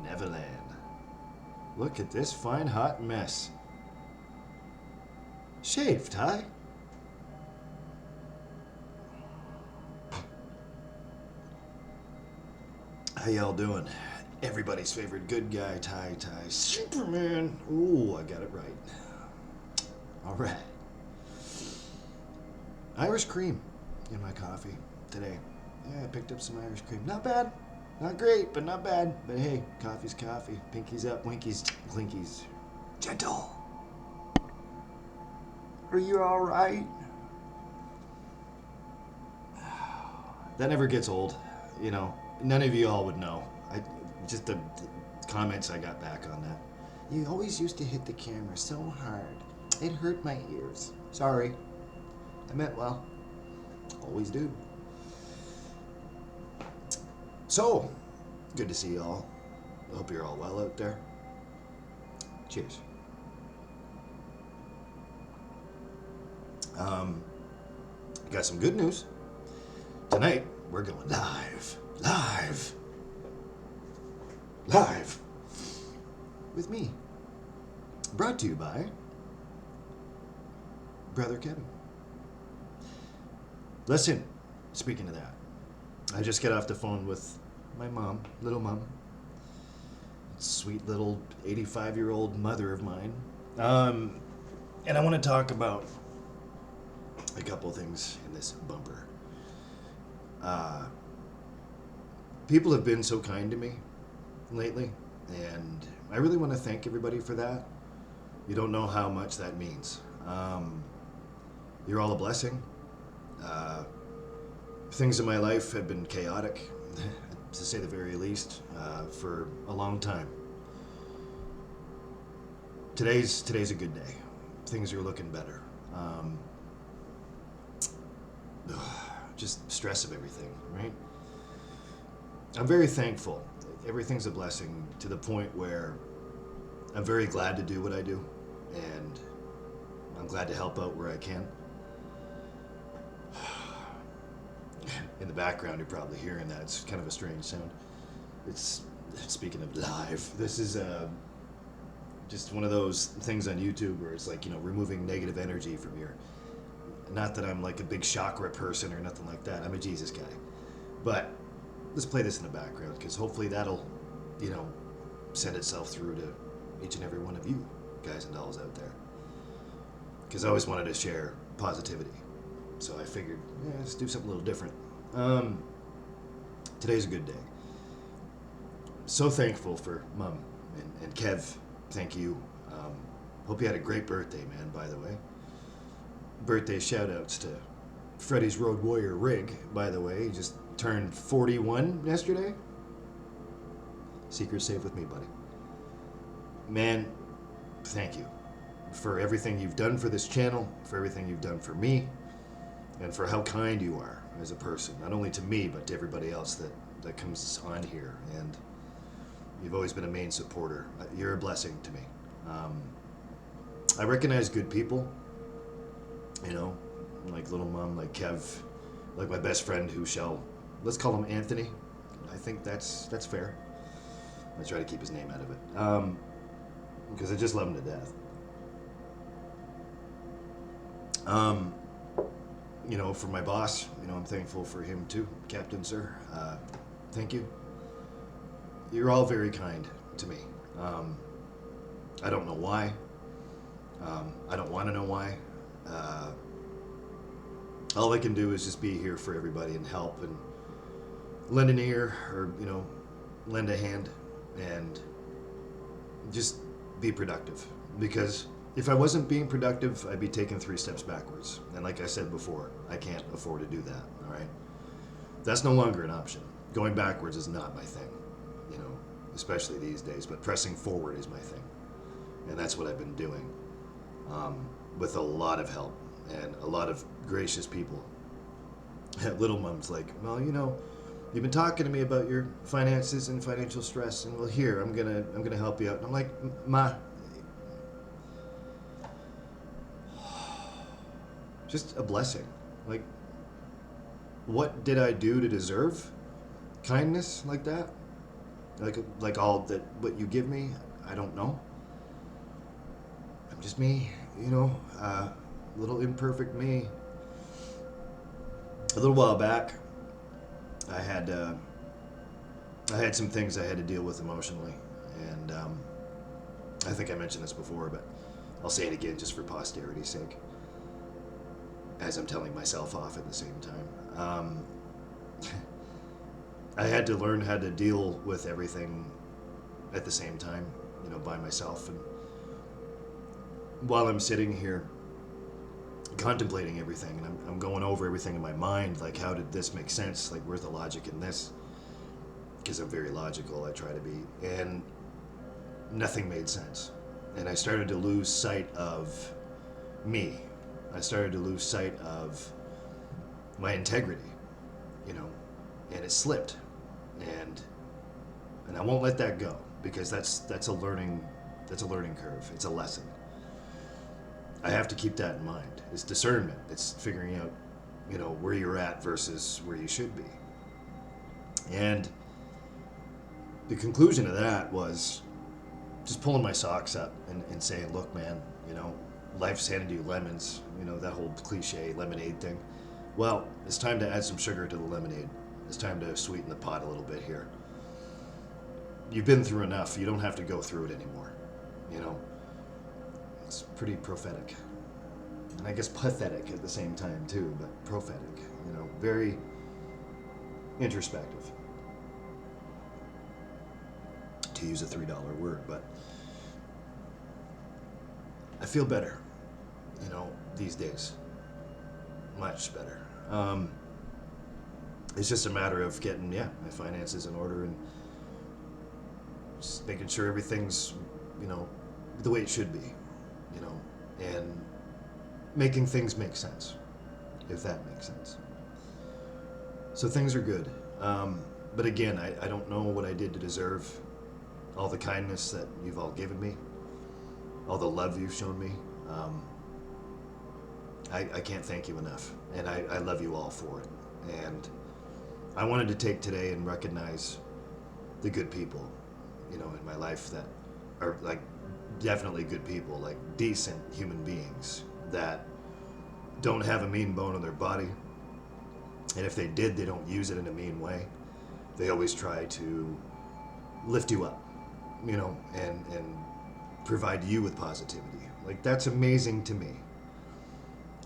Neverland. Look at this fine hot mess. Shaved, huh? How y'all doing? Everybody's favorite good guy, Ty Superman. Ooh, I got it right. All right. Irish cream in my coffee today. Yeah, I picked up some Irish cream. Not bad. Not great, but not bad. But hey, coffee's coffee. Pinkies up, winkies, clinkies. Gentle. Are you all right? That never gets old, you know. None of you all would know. Just the comments I got back on that. You always used to hit the camera so hard. It hurt my ears. Sorry. I meant well. Always do. So, good to see y'all. I hope you're all well out there. Cheers. Got some good news. Tonight, we're going live with me. Brought to you by Brother Kevin. Listen, speaking of that, I just got off the phone with my mom, little mom, sweet little 85-year-old mother of mine. And I want to talk about a couple things in this bumper. People have been so kind to me lately, and I really want to thank everybody for that. You don't know how much that means. You're all a blessing. Things in my life have been chaotic, to say the very least, for a long time. Today's a good day. Things are looking better. Just stress of everything, right? I'm very thankful. Everything's a blessing to the point where I'm very glad to do what I do, and I'm glad to help out where I can. In the background, you're probably hearing that. It's kind of a strange sound. It's, speaking of live, this is just one of those things on YouTube where it's like, you know, removing negative energy from your... Not that I'm like a big chakra person or nothing like that. I'm a Jesus guy. But let's play this in the background, because hopefully that'll, you know, send itself through to each and every one of you guys and dolls out there. Because I always wanted to share positivity. So I figured, yeah, let's do something a little different. Today's a good day. So thankful for Mom and Kev. Thank you. Hope you had a great birthday, man, by the way. Birthday shout-outs to FreddysRoadWarriorRig, by the way. He just turned 41 yesterday. Secret safe with me, buddy. Man, thank you for everything you've done for this channel, for everything you've done for me, and for how kind you are as a person, not only to me, but to everybody else that comes on here. And you've always been a main supporter. You're a blessing to me. I recognize good people, you know, like little mom, like Kev, like my best friend who shall, let's call him Anthony. I think that's fair. I try to keep his name out of it, because I just love him to death. You know, for my boss, you know, I'm thankful for him too, Captain Sir. Thank you. You're all very kind to me. I don't know why. I don't want to know why. All I can do is just be here for everybody and help and lend an ear, or, you know, lend a hand, and just be productive. Because if I wasn't being productive, I'd be taking 3 steps backwards. And like I said before, I can't afford to do that, all right? That's no longer an option. Going backwards is not my thing, you know, especially these days, but pressing forward is my thing. And that's what I've been doing, with a lot of help and a lot of gracious people. Little mom's like, well, you know, you've been talking to me about your finances and financial stress, and well, here, I'm gonna help you out. And I'm like, Ma, just a blessing. Like, what did I do to deserve kindness like that? Like all that what you give me, I don't know. I'm just me, you know, little imperfect me. A little while back, I had some things I had to deal with emotionally, and I think I mentioned this before, but I'll say it again just for posterity's sake, as I'm telling myself off at the same time. I had to learn how to deal with everything at the same time, you know, by myself. And while I'm sitting here contemplating everything, and I'm going over everything in my mind, like, how did this make sense? Like, where's the logic in this? Because I'm very logical, I try to be. And nothing made sense. And I started to lose sight of me. I started to lose sight of my integrity, you know, and it slipped. And I won't let that go, because that's a learning curve. It's a lesson. I have to keep that in mind. It's discernment. It's figuring out, you know, where you're at versus where you should be. And the conclusion of that was just pulling my socks up and saying, look, man, you know, life's handed you lemons, you know, that whole cliche lemonade thing. Well, it's time to add some sugar to the lemonade. It's time to sweeten the pot a little bit here. You've been through enough. You don't have to go through it anymore. You know, it's pretty prophetic. And I guess pathetic at the same time too, but prophetic, you know, very introspective, to use a $3 word. But I feel better, you know, these days. Much better. It's just a matter of getting, my finances in order and just making sure everything's, you know, the way it should be, you know, and making things make sense, if that makes sense. So things are good. But again, I don't know what I did to deserve all the kindness that you've all given me, all the love you've shown me. I can't thank you enough, and I love you all for it. And I wanted to take today and recognize the good people, you know, in my life that are like definitely good people, like decent human beings that don't have a mean bone in their body. And if they did, they don't use it in a mean way. They always try to lift you up, you know, and provide you with positivity. Like, that's amazing to me.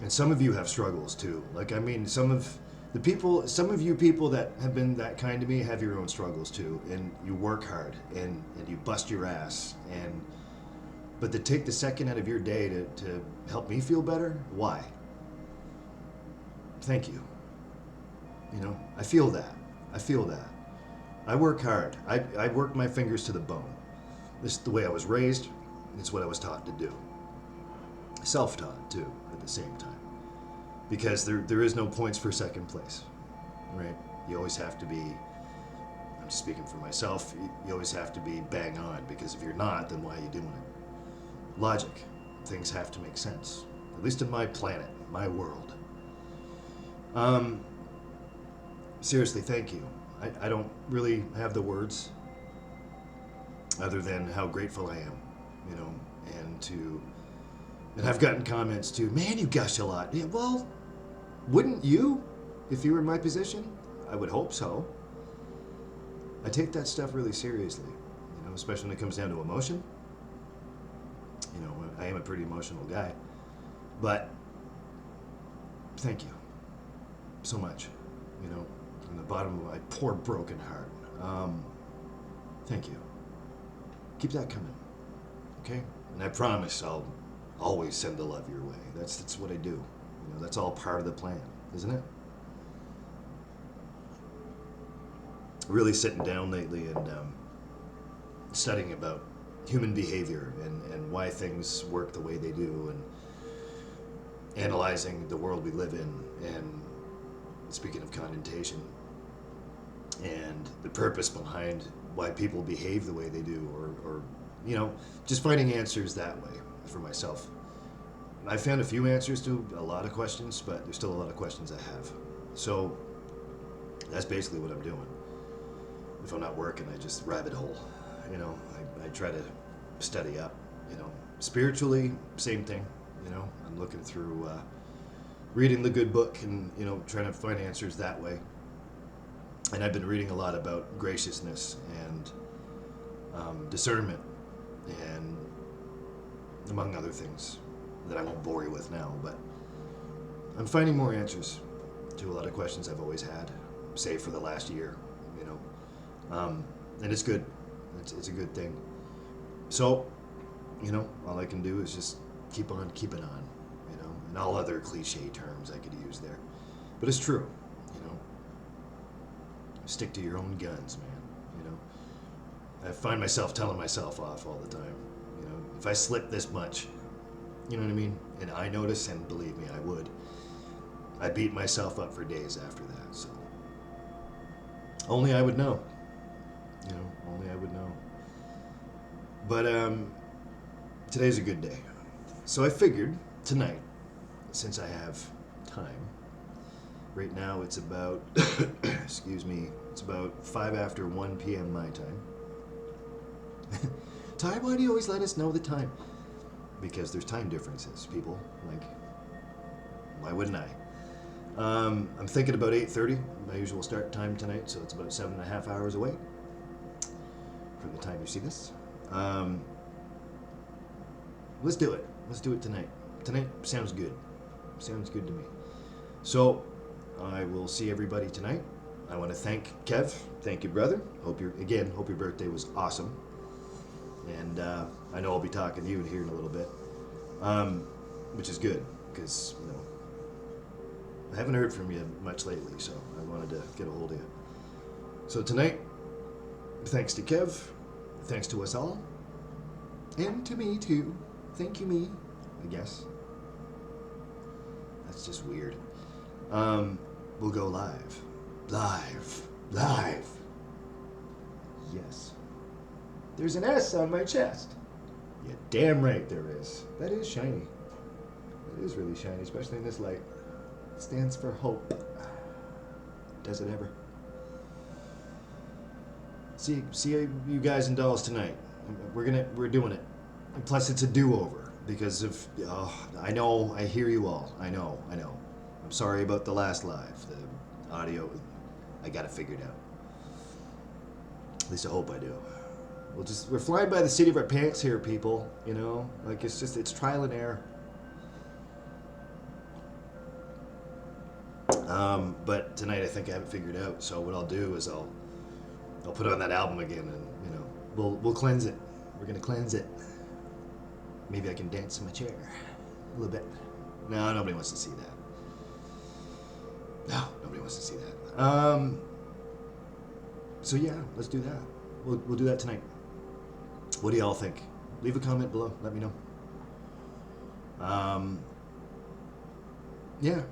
And some of you have struggles too. Like, I mean, some of you people that have been that kind to me have your own struggles too. And you work hard and you bust your ass. But to take the second out of your day to help me feel better, why? Thank you. You know, I feel that. I work hard. I work my fingers to the bone. This is the way I was raised. It's what I was taught to do. Self-taught too, at the same time. Because there is no points for second place, right? You always have to be, I'm just speaking for myself, you always have to be bang on, because if you're not, then why are you doing it? Logic. Things have to make sense. At least in my planet, my world. Seriously, thank you. I don't really have the words other than how grateful I am, you know, and I've gotten comments too, man, you gush a lot. Yeah, well, wouldn't you if you were in my position? I would hope so. I take that stuff really seriously, you know, especially when it comes down to emotion. You know, I am a pretty emotional guy, but thank you so much, you know, from the bottom of my poor broken heart. Thank you. Keep that coming, okay? And I promise I'll always send the love your way. That's what I do. You know, that's all part of the plan, isn't it? Really sitting down lately and studying about human behavior and why things work the way they do, and analyzing the world we live in, and speaking of connotation, and the purpose behind why people behave the way they do, or you know, just finding answers that way for myself. I found a few answers to a lot of questions, but there's still a lot of questions I have. So that's basically what I'm doing. if I'm not working, I just rabbit hole. You know, I try to study up. You know, spiritually, same thing. You know, I'm looking through, reading the good book, and you know, trying to find answers that way. And I've been reading a lot about graciousness and discernment, and among other things that I won't bore you with now. But I'm finding more answers to a lot of questions I've always had, say for the last year. You know, and it's good. It's a good thing. So, you know, all I can do is just keep on keeping on. You know, and all other cliche terms I could use there, but it's true. You know, stick to your own guns, man. You know, I find myself telling myself off all the time. You know, if I slip this much, you know what I mean, and I notice, and believe me, I would. I beat myself up for days after that. So only I would know. You know, only I would know. But today's a good day. So I figured tonight, since I have time, right now it's about, excuse me, it's about 5 after 1 p.m. my time. Ty, why do you always let us know the time? Because there's time differences, people. Like, why wouldn't I? I'm thinking about 8:30, my usual start time tonight, so it's about 7.5 hours away from the time you see this. Let's do it. Let's do it tonight. Tonight sounds good. Sounds good to me. So I will see everybody tonight. I want to thank Kev. Thank you, brother. Hope your birthday was awesome. And I know I'll be talking to you here in a little bit, which is good because you know I haven't heard from you much lately, so I wanted to get a hold of you. So tonight, thanks to Kev, thanks to us all, and to me too. Thank you, me. I guess that's just weird. We'll go live. Live. Yes. There's an S on my chest. Yeah, damn right there is. That is shiny. That is really shiny, especially in this light. It stands for hope. Does it ever? See you guys and dolls tonight. We're doing it. And plus, it's a do-over because of. I know. I hear you all. I know. I'm sorry about the last live. The audio. I got it figured out. At least I hope I do. We're flying by the seat of our pants here, people. You know, like it's trial and error. But tonight I think I have it figured out. So what I'll do is I'll put on that album again, and you know we'll cleanse it. We're gonna cleanse it. Maybe I can dance in my chair a little bit. No, nobody wants to see that. No, nobody wants to see that. So yeah, let's do that. We'll do that tonight. What do y'all think? Leave a comment below. Let me know. Yeah.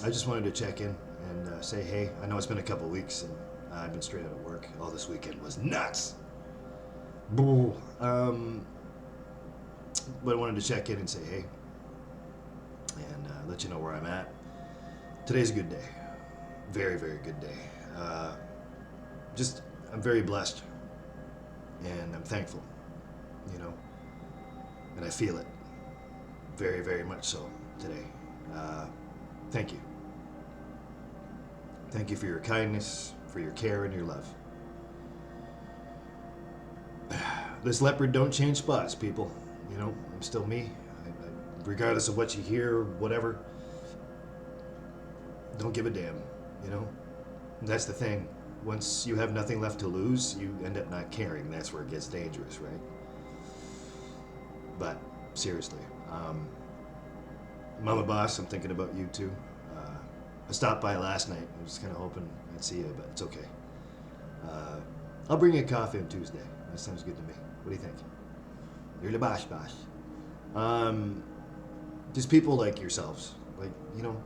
I just wanted to check in and say hey. I know it's been a couple weeks and I've been straight out of work. All this weekend was nuts. But I wanted to check in and say hey and let you know where I'm at. Today's a good day. Very, very good day. I'm very blessed and I'm thankful, you know, and I feel it very, very much so today. Thank you. Thank you for your kindness, for your care and your love. This leopard don't change spots, people. You know, I'm still me. Regardless of what you hear, whatever, don't give a damn, you know? And that's the thing. Once you have nothing left to lose, you end up not caring. That's where it gets dangerous, right? But seriously, Mama Boss, I'm thinking about you too. I stopped by last night. I was kind of hoping I'd see you, but it's okay. I'll bring you a coffee on Tuesday. That sounds good to me. What do you think? You're the boss. Just people like yourselves. Like, you know,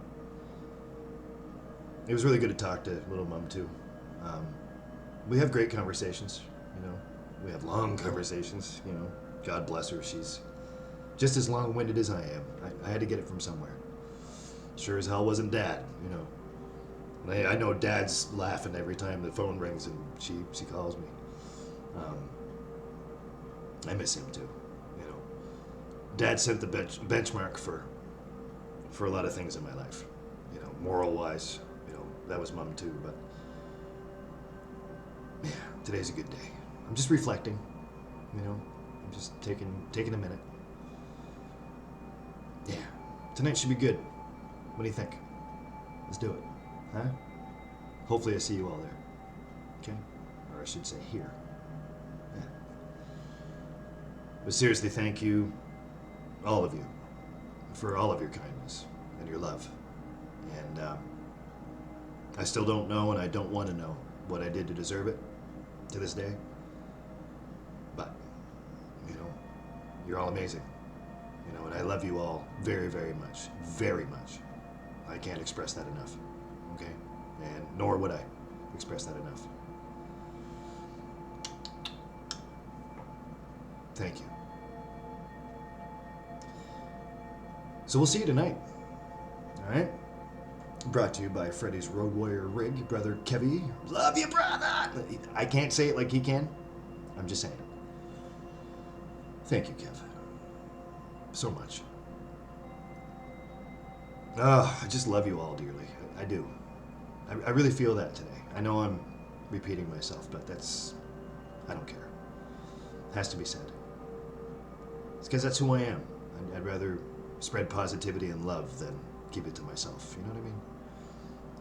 it was really good to talk to little Mum too. We have great conversations, you know. We have long conversations, you know. God bless her. She's just as long-winded as I am. I had to get it from somewhere. Sure as hell wasn't Dad, you know. I know Dad's laughing every time the phone rings and she calls me. I miss him too. You know, Dad set the benchmark for a lot of things in my life. You know, moral wise. You know, that was Mom too. But yeah, today's a good day. I'm just reflecting. You know, I'm just taking a minute. Yeah, tonight should be good. What do you think? Let's do it, huh? Hopefully I see you all there. Okay? Or I should say here. Yeah. But seriously, thank you, all of you, for all of your kindness and your love. And I still don't know, and I don't want to know what I did to deserve it to this day. But, you know, you're all amazing. You know, and I love you all very, very much. Very much. I can't express that enough. Okay? And nor would I express that enough. Thank you. So we'll see you tonight. Alright? Brought to you by FreddysRoadWarriorRig, brother Kevy. Love you, brother! I can't say it like he can. I'm just saying it. Thank you, Kev. So much. I just love you all dearly. I do. I really feel that today. I know I'm repeating myself, but I don't care. It has to be said. It's because that's who I am. I'd rather spread positivity and love than keep it to myself. You know what I mean?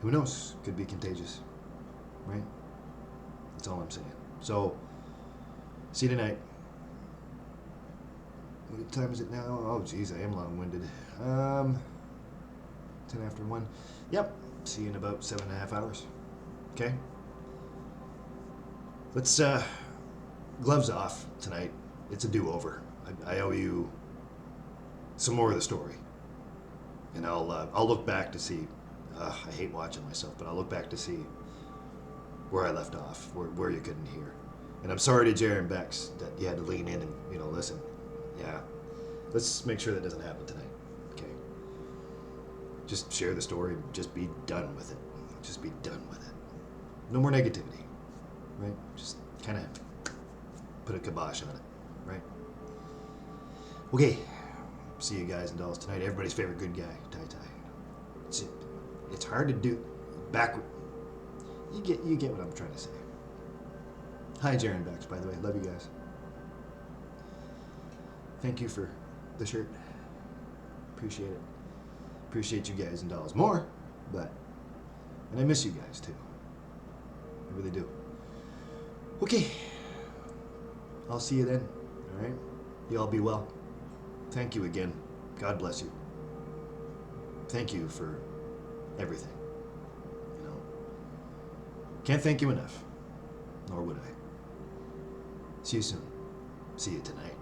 Who knows? Could be contagious. Right? That's all I'm saying. So, see you tonight. What time is it now? Oh, geez, I am long-winded. 10 after 1. Yep. See you in about 7.5 hours. Okay? Let's, gloves off tonight. It's a do-over. I owe you some more of the story. And I'll look back to see, I hate watching myself, but I'll look back to see where I left off, where you couldn't hear. And I'm sorry to Jerry and Bex that you had to lean in and, you know, listen. Yeah. Let's make sure that doesn't happen tonight. Okay? Just share the story and just be done with it. Just be done with it. No more negativity. Right? Just kind of put a kibosh on it. Right? Okay. See you guys and dolls tonight. Everybody's favorite good guy, Tai. It's hard to do backward. You get what I'm trying to say. Hi, Jaren Bex, by the way. Love you guys. Thank you for the shirt. Appreciate it. Appreciate you guys and dolls more, and I miss you guys too. I really do. Okay. I'll see you then. All right. You all be well. Thank you again. God bless you. Thank you for everything. You know, can't thank you enough, nor would I. See you soon. See you tonight.